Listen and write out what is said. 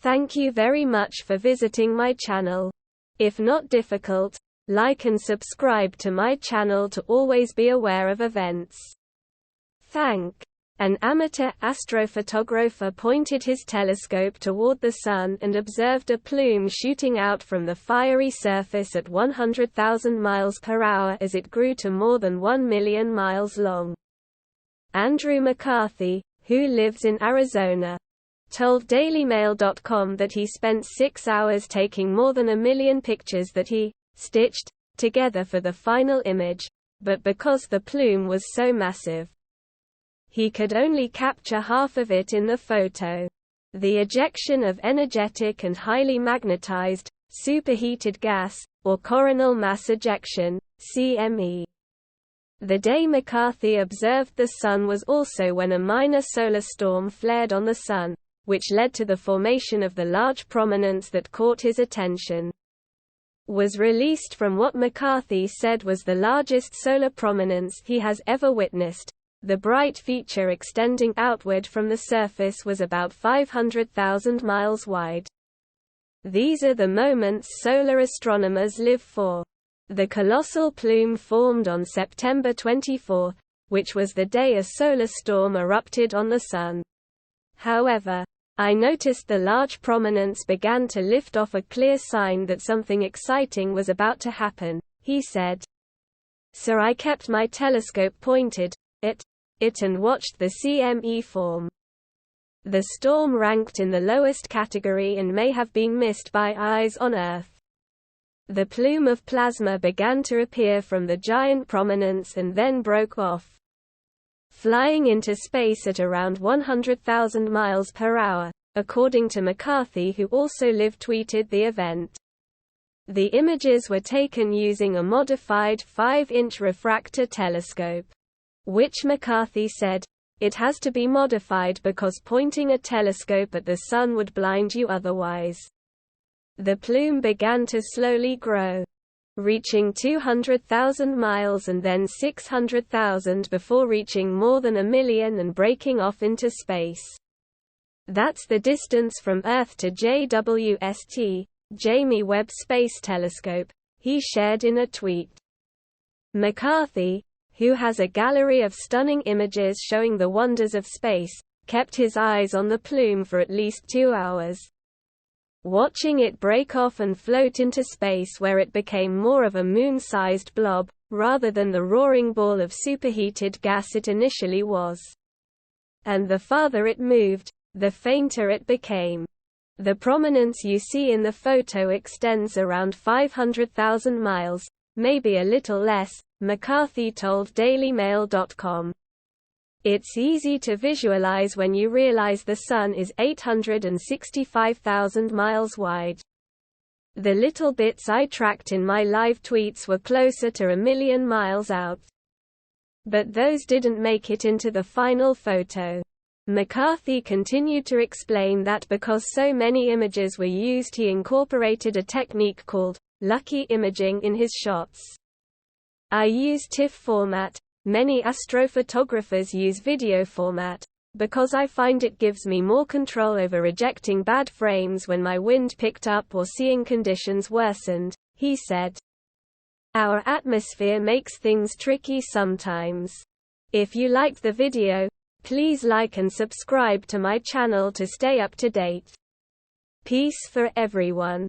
Thank you very much for visiting my channel. If not difficult, like and subscribe to my channel to always be aware of events. Thank. An amateur astrophotographer pointed his telescope toward the Sun and observed a plume shooting out from the fiery surface at 100,000 miles per hour as it grew to more than 1 million miles long. Andrew McCarthy, who lives in Arizona, told DailyMail.com that he spent 6 hours taking more than 1 million pictures that he stitched together for the final image, but because the plume was so massive, he could only capture half of it in the photo. The ejection of energetic and highly magnetized, superheated gas, or coronal mass ejection, CME. The day McCarthy observed the Sun was also when a minor solar storm flared on the Sun, which led to the formation of the large prominence that caught his attention. Was released from what McCarthy said was the largest solar prominence he has ever witnessed. The bright feature extending outward from the surface was about 500,000 miles wide. These are the moments solar astronomers live for. The colossal plume formed on September 24, which was the day a solar storm erupted on the Sun. However, I noticed the large prominence began to lift off, a clear sign that something exciting was about to happen, he said. So I kept my telescope pointed at it and watched the CME form. The storm ranked in the lowest category and may have been missed by eyes on Earth. The plume of plasma began to appear from the giant prominence and then broke off, flying into space at around 100,000 miles per hour, according to McCarthy, who also live-tweeted the event. The images were taken using a modified 5-inch refractor telescope, which McCarthy said, "It has to be modified because pointing a telescope at the Sun would blind you otherwise." The plume began to slowly grow, reaching 200,000 miles and then 600,000 before reaching more than 1 million and breaking off into space. That's the distance from Earth to JWST, Jamie Webb Space Telescope, he shared in a tweet. McCarthy, who has a gallery of stunning images showing the wonders of space, kept his eyes on the plume for at least 2 hours, watching it break off and float into space, where it became more of a moon-sized blob, rather than the roaring ball of superheated gas it initially was. And the farther it moved, the fainter it became. The prominence you see in the photo extends around 500,000 miles, maybe a little less, McCarthy told DailyMail.com. It's easy to visualize when you realize the Sun is 865,000 miles wide. The little bits I tracked in my live tweets were closer to 1 million miles out. But those didn't make it into the final photo. McCarthy continued to explain that because so many images were used, he incorporated a technique called lucky imaging in his shots. I use TIFF format. Many astrophotographers use video format, because I find it gives me more control over rejecting bad frames when my wind picked up or seeing conditions worsened, he said. Our atmosphere makes things tricky sometimes. If you liked the video, please like and subscribe to my channel to stay up to date. Peace for everyone.